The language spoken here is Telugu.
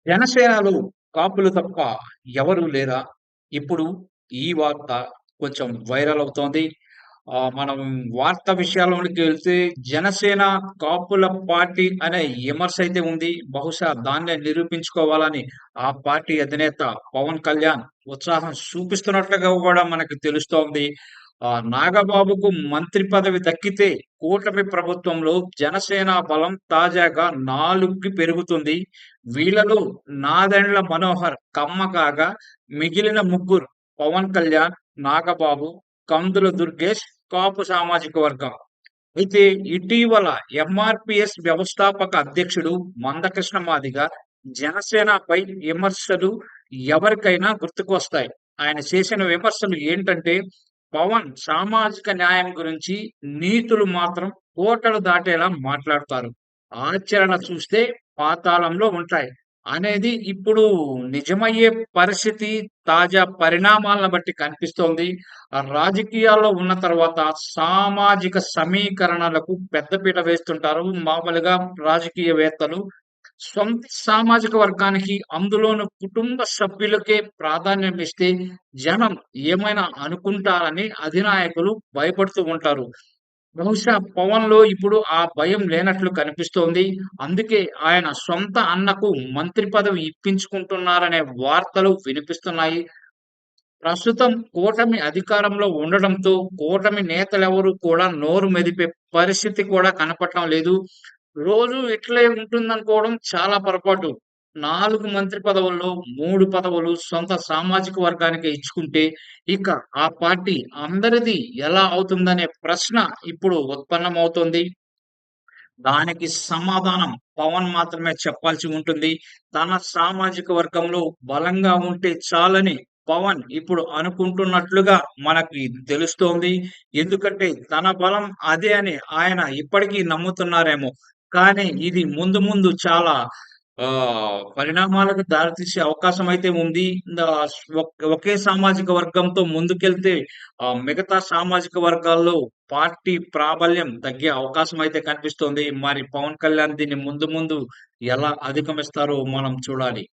జనసేనలో కాపులు తప్ప ఎవరు లేరా? ఇప్పుడు ఈ వార్త కొంచెం వైరల్ అవుతోంది. మనం వార్త విషయాల్లోనికి వెళ్తే జనసేన కాపుల పార్టీ అనే విమర్శ అయితే ఉంది. బహుశా దాన్నే నిరూపించుకోవాలని ఆ పార్టీ అధినేత పవన్ కళ్యాణ్ ఉత్సాహం చూపిస్తున్నట్లుగా కూడా మనకు తెలుస్తోంది. నాగబాబుకు మంత్రి పదవి దక్కితే కూటమి ప్రభుత్వంలో జనసేన బలం తాజాగా 4కి పెరుగుతుంది. వీళ్ళలో నాదెండ్ల మనోహర్ కమ్మ కాగా మిగిలిన ముగ్గురు పవన్ కళ్యాణ్, నాగబాబు, కందుల దుర్గేష్ కాపు సామాజిక వర్గం. అయితే ఇటీవల ఎంఆర్‌పీఎస్ వ్యవస్థాపక అధ్యక్షుడు మందకృష్ణ మాదిగ జనసేనపై విమర్శలు ఎవరికైనా గుర్తుకొస్తాయి. ఆయన చేసిన విమర్శలు ఏంటంటే, పవన్ సామాజిక న్యాయం గురించి నీతులు మాత్రం కోటలు దాటేలా మాట్లాడతారు. ఆచరణ చూస్తే పాతాళంలో ఉంటాయి అనేది ఇప్పుడు నిజమయ్యే పరిస్థితి తాజా పరిణామాలను బట్టి కనిపిస్తోంది. రాజకీయాల్లో ఉన్న తర్వాత సామాజిక సమీకరణలకు పెద్దపీట వేస్తుంటారు. మామూలుగా రాజకీయవేత్తలు సొంత సామాజిక వర్గానికి, అందులోను కుటుంబ సభ్యులకే ప్రాధాన్యం ఇస్తే జనం ఏమైనా అనుకుంటారని అధినాయకులు భయపడుతూ ఉంటారు. బహుశా పవన్‌లో ఇప్పుడు ఆ భయం లేనట్లు కనిపిస్తోంది. అందుకే ఆయన సొంత అన్నకు మంత్రి పదవి ఇప్పించుకుంటున్నారనే వార్తలు వినిపిస్తున్నాయి. ప్రస్తుతం కూటమి అధికారంలో ఉండడంతో కూటమి నేతలెవరు కూడా నోరు మెదిపే పరిస్థితి కూడా కనపడటం లేదు. రోజు ఇట్లే ఉంటుందనుకోవడం చాలా పొరపాటు. 4 మంత్రి పదవుల్లో 3 పదవులు సొంత సామాజిక వర్గానికే ఇచ్చుకుంటే, ఇక ఆ పార్టీ అందరిది ఎలా అవుతుందనే ప్రశ్న ఇప్పుడు ఉత్పన్నమవుతోంది. దానికి సమాధానం పవన్ మాత్రమే చెప్పాల్సి ఉంటుంది. తన సామాజిక వర్గంలో బలంగా ఉంటే చాలని పవన్ ఇప్పుడు అనుకుంటున్నట్లుగా మనకి తెలుస్తోంది. ఎందుకంటే తన బలం అదే అని ఆయన ఇప్పటికీ నమ్ముతున్నారేమో. కానీ ఇది ముందు ముందు చాలా పరిణామాలకు దారితీసే అవకాశం అయితే ఉంది. ఒకే సామాజిక వర్గంతో ముందుకెళ్తే మిగతా సామాజిక వర్గాల్లో పార్టీ ప్రాబల్యం తగ్గే అవకాశం అయితే కనిపిస్తోంది. మరి పవన్ కళ్యాణ్ దీన్ని ముందు ముందు ఎలా అధిగమిస్తారో మనం చూడాలి.